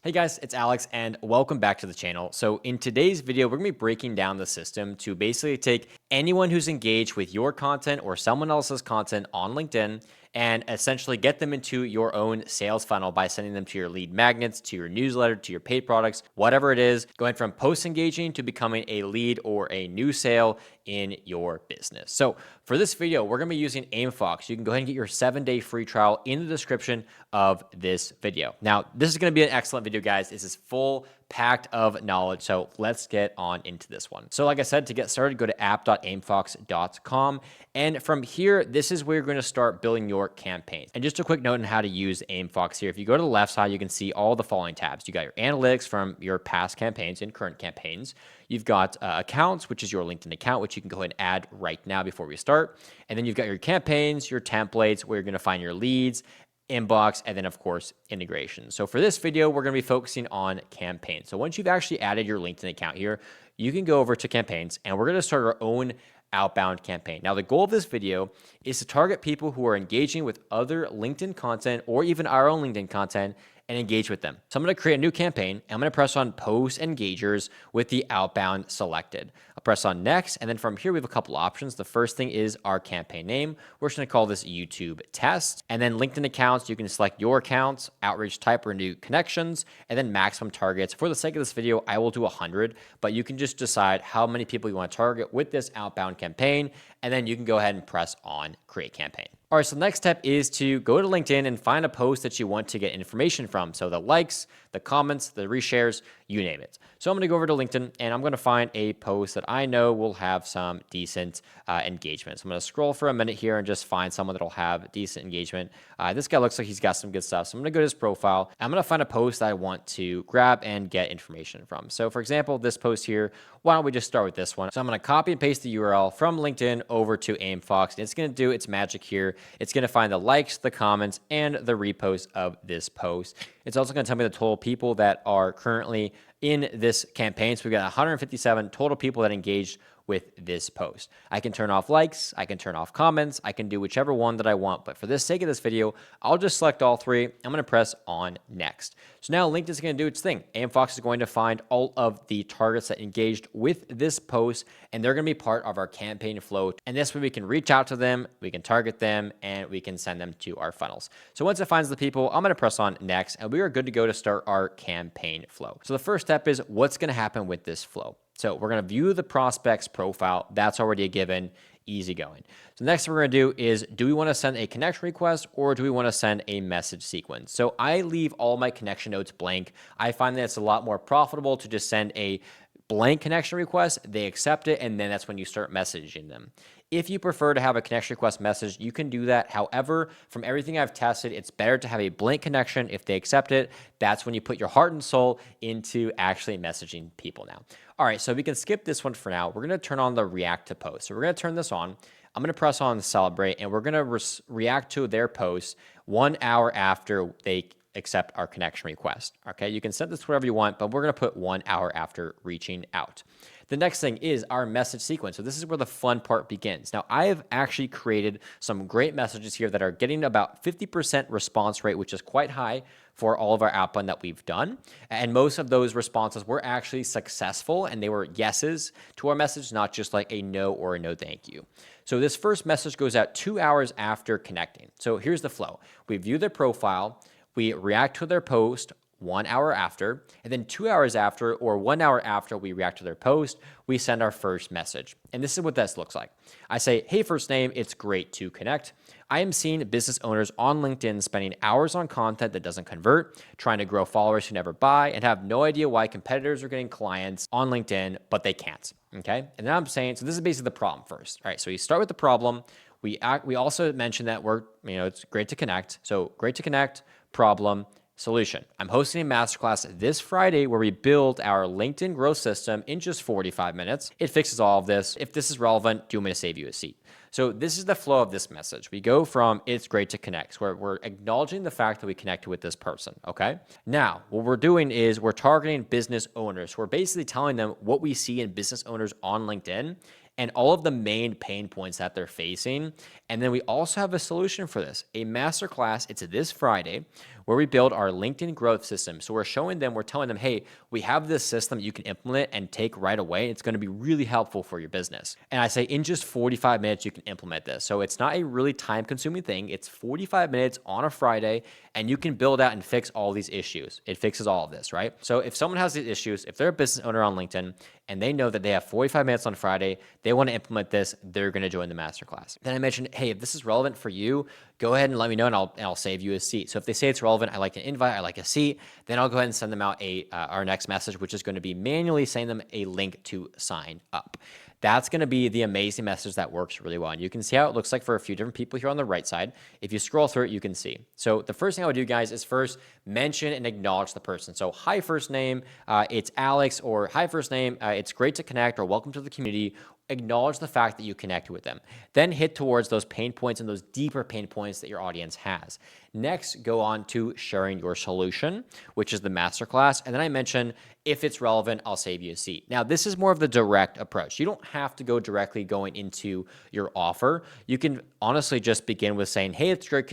Hey guys, it's Alex and welcome back to the channel. So in today's video, we're gonna be breaking down the system to basically take anyone who's engaged with your content or someone else's content on LinkedIn and essentially get them into your own sales funnel by sending them to your lead magnets, to your newsletter, to your paid products, whatever it is, going from post engaging to becoming a lead or a new sale in your business. So for this video, we're gonna be using Aimfox. You can go ahead and get your 7-day free trial in the description of this video. Now, this is gonna be an excellent video, guys. This is full packed of knowledge. So let's get on into this one. So like I said, to get started, go to app.aimfox.com. And from here, this is where you're going to start building your campaigns. And just a quick note on how to use Aimfox here. If you go to the left side, you can see all the following tabs. You got your analytics from your past campaigns and current campaigns. You've got accounts, which is your LinkedIn account, which you can go ahead and add right now before we start. And then you've got your campaigns, your templates, where you're going to find your leads, inbox, and then of course integration. So for this video, we're going to be focusing on campaigns. So once you've actually added your LinkedIn account here, you can go over to campaigns and we're going to start our own outbound campaign. Now, the goal of this video is to target people who are engaging with other LinkedIn content or even our own LinkedIn content and engage with them. So I'm going to create a new campaign. And I'm going to press on post engagers with the outbound selected. I'll press on next. And then from here, we have a couple options. The first thing is our campaign name. We're just going to call this YouTube test. And then LinkedIn accounts, you can select your accounts, outreach type or new connections, and then maximum targets. For the sake of this video, I will do 100, but you can just decide how many people you want to target with this outbound campaign. And then you can go ahead and press on create campaign. All right, so the next step is to go to LinkedIn and find a post that you want to get information from. So the likes, the comments, the reshares, you name it. So I'm going to go over to LinkedIn and I'm going to find a post that I know will have some decent engagement. So I'm going to scroll for a minute here and just find someone that'll have decent engagement. This guy looks like he's got some good stuff. So I'm going to go to his profile. I'm going to find a post that I want to grab and get information from. So for example, this post here, why don't we just start with this one? So I'm going to copy and paste the URL from LinkedIn over to Aimfox. And it's going to do its magic here. It's going to find the likes, the comments, and the repost of this post. It's also going to tell me the total people that are currently in this campaign. So we've got 157 total people that engaged with this post. I can turn off likes, I can turn off comments, I can do whichever one that I want. But for the sake of this video, I'll just select all three. I'm going to press on next. So now LinkedIn is going to do its thing. Aimfox is going to find all of the targets that engaged with this post, and they're going to be part of our campaign flow. And this way we can reach out to them, we can target them, and we can send them to our funnels. So once it finds the people, I'm going to press on next, and we are good to go to start our campaign flow. So the first step is what's going to happen with this flow. So we're going to view the prospect's profile. That's already a given, easy going. So next thing we're going to do is, do we want to send a connection request or do we want to send a message sequence? So I leave all my connection notes blank. I find that it's a lot more profitable to just send a blank connection request, they accept it, and then that's when you start messaging them. If you prefer to have a connection request message, you can do that. However, from everything I've tested, it's better to have a blank connection. If they accept it, that's when you put your heart and soul into actually messaging people now. All right, so we can skip this one for now. We're going to turn on the react to post. So we're going to turn this on. I'm going to press on celebrate, and we're going to react to their post 1 hour after they accept our connection request. Okay, you can set this wherever you want, but we're going to put 1 hour after reaching out. The next thing is our message sequence. So this is where the fun part begins. Now, I have actually created some great messages here that are getting about 50% response rate, which is quite high for all of our outbound that we've done. And most of those responses were actually successful and they were yeses to our message, not just like a no or a no thank you. So this first message goes out 2 hours after connecting. So here's the flow. We view their profile, we react to their post 1 hour after, and then 2 hours after or 1 hour after we react to their post, we send our first message. And this is what this looks like. I say, hey, first name, it's great to connect. I am seeing business owners on LinkedIn spending hours on content that doesn't convert, trying to grow followers who never buy, and have no idea why competitors are getting clients on LinkedIn, but they can't. Okay. And then I'm saying, so this is basically the problem first. All right. So you start with the problem. We also mentioned that it's great to connect. So great to connect, problem, solution. I'm hosting a masterclass this Friday where we build our LinkedIn growth system in just 45 minutes. It fixes all of this. If this is relevant, do you want me to save you a seat? So this is the flow of this message. We go from it's great to connect, where we're acknowledging the fact that we connected with this person, okay? Now, what we're doing is we're targeting business owners. We're basically telling them what we see in business owners on LinkedIn and all of the main pain points that they're facing. And then we also have a solution for this, a masterclass. It's this Friday where we build our LinkedIn growth system. So we're showing them, we're telling them, hey, we have this system you can implement and take right away. It's going to be really helpful for your business. And I say in just 45 minutes, you can implement this. So it's not a really time consuming thing. It's 45 minutes on a Friday and you can build out and fix all these issues. It fixes all of this, right? So if someone has these issues, if they're a business owner on LinkedIn and they know that they have 45 minutes on Friday, they want to implement this, they're going to join the masterclass. Then I mentioned, hey, if this is relevant for you, go ahead and let me know and I'll save you a seat. So if they say it's relevant, I like an invite, I like a seat, then I'll go ahead and send them out our next message, which is going to be manually sending them a link to sign up. That's going to be the amazing message that works really well. And you can see how it looks like for a few different people here on the right side. If you scroll through it, you can see. So the first thing I would do, guys, is first mention and acknowledge the person. So hi, first name, it's Alex, or hi, first name, it's great to connect, or welcome to the community. Acknowledge the fact that you connected with them. Then hit towards those pain points and those deeper pain points that your audience has. Next, go on to sharing your solution, which is the masterclass. And then I mentioned, if it's relevant, I'll save you a seat. Now, this is more of the direct approach. You don't have to go directly going into your offer. You can honestly just begin with saying, hey, it's great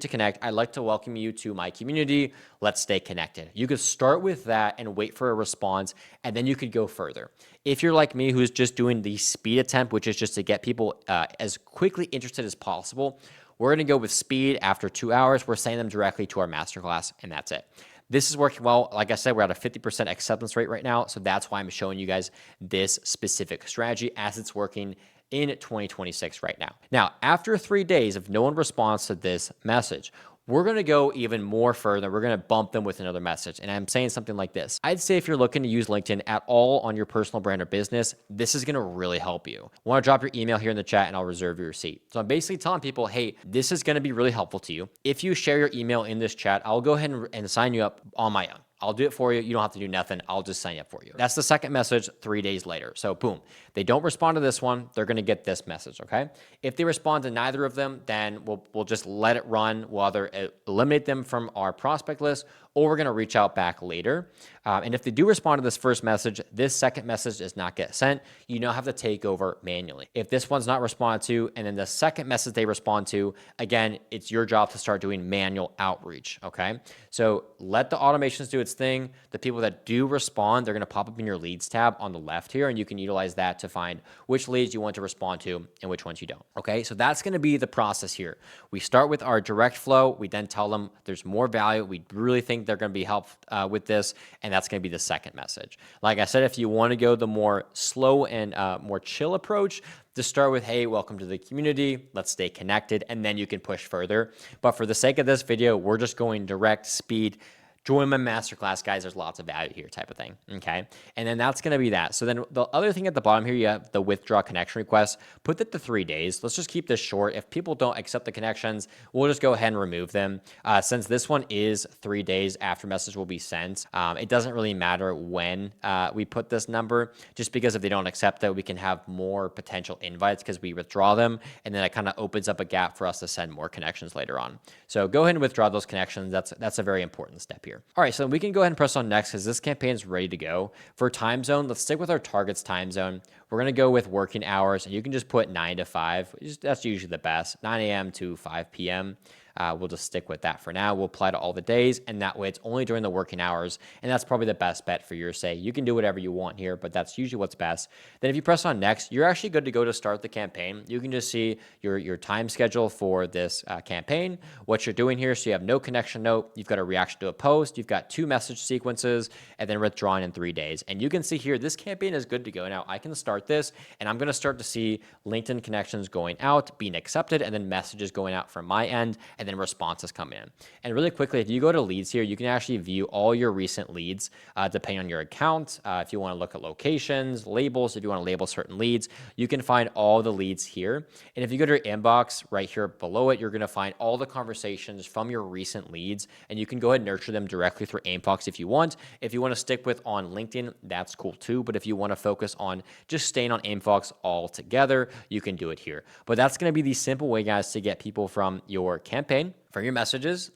to connect. I'd like to welcome you to my community. Let's stay connected. You could start with that and wait for a response, and then you could go further. If you're like me, who's just doing the speed attempt, which is just to get people as quickly interested as possible, we're going to go with speed. After 2 hours, we're sending them directly to our masterclass, and that's it. This is working well. Like I said, we're at a 50% acceptance rate right now, so that's why I'm showing you guys this specific strategy as it's working in 2026 right now. Now, after 3 days, if no one responds to this message, we're going to go even more further. We're going to bump them with another message. And I'm saying something like this. I'd say if you're looking to use LinkedIn at all on your personal brand or business, this is going to really help you. I want to drop your email here in the chat and I'll reserve your seat. So I'm basically telling people, hey, this is going to be really helpful to you. If you share your email in this chat, I'll go ahead and sign you up on my own. I'll do it for you. You don't have to do nothing. I'll just sign you up for you. That's the second message 3 days later. So boom, they don't respond to this one. They're going to get this message. Okay. If they respond to neither of them, then we'll just let it run. We'll either eliminate them from our prospect list or we're going to reach out back later. And if they do respond to this first message, this second message does not get sent. You now have to take over manually. If this one's not responded to, and then the second message they respond to, again, it's your job to start doing manual outreach, okay? So let the automations do its thing. The people that do respond, they're going to pop up in your leads tab on the left here, and you can utilize that to find which leads you want to respond to and which ones you don't, okay? So that's going to be the process here. We start with our direct flow. We then tell them there's more value. We really think they're going to be helped with this, and that's going to be the second message. Like I said, if you want to go the more slow and more chill approach, just start with, hey, welcome to the community. Let's stay connected, and then you can push further. But for the sake of this video, we're just going direct speed. Join my masterclass, guys. There's lots of value here type of thing, okay? And then that's going to be that. So then the other thing at the bottom here, you have the withdraw connection request. Put that to 3 days. Let's just keep this short. If people don't accept the connections, we'll just go ahead and remove them. Since this one is 3 days after message will be sent, it doesn't really matter when we put this number, just because if they don't accept it, we can have more potential invites because we withdraw them, and then it kind of opens up a gap for us to send more connections later on. So go ahead and withdraw those connections. That's a very important step here. All right, so we can go ahead and press on next because this campaign is ready to go. For time zone, let's stick with our target's time zone. We're going to go with working hours, and you can just put 9 to 5. That's usually the best, 9 a.m. to 5 p.m. We'll just stick with that for now. We'll apply to all the days, and that way it's only during the working hours, and that's probably the best bet for your say. You can do whatever you want here, but that's usually what's best. Then if you press on next, you're actually good to go to start the campaign. You can just see your time schedule for this campaign, what you're doing here. So you have no connection note, you've got a reaction to a post, you've got 2 message sequences, and then withdrawing in 3 days. And you can see here, this campaign is good to go. Now I can start this, and I'm going to start to see LinkedIn connections going out, being accepted, and then messages going out from my end, and then responses come in. And really quickly, if you go to leads here, you can actually view all your recent leads depending on your account. If you want to look at locations, labels, if you want to label certain leads, you can find all the leads here. And if you go to your inbox right here below it, you're going to find all the conversations from your recent leads, and you can go ahead and nurture them directly through Aimfox if you want. If you want to stick with on LinkedIn, that's cool too. But if you want to focus on just staying on Aimfox altogether, you can do it here. But that's going to be the simple way, guys, to get people from your campaign, from your messages,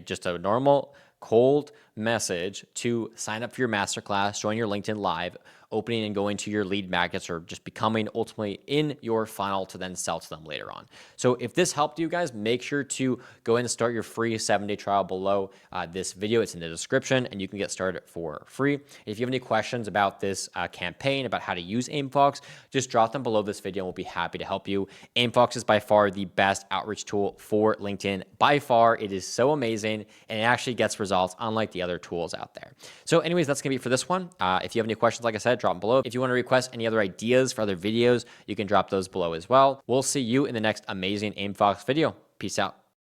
just a normal, cold, message to sign up for your masterclass, join your LinkedIn Live, opening and going to your lead magnets, or just becoming ultimately in your funnel to then sell to them later on. So if this helped you guys, make sure to go in and start your free 7-day trial below this video. It's in the description and you can get started for free. If you have any questions about this campaign, about how to use Aimfox, just drop them below this video and we'll be happy to help you. Aimfox is by far the best outreach tool for LinkedIn. By far, it is so amazing and it actually gets results unlike the other tools out there. So anyways, that's gonna be it for this one. If you have any questions, like I said, drop them below. If you want to request any other ideas for other videos, you can drop those below as well. We'll see you in the next amazing Aimfox video. Peace out.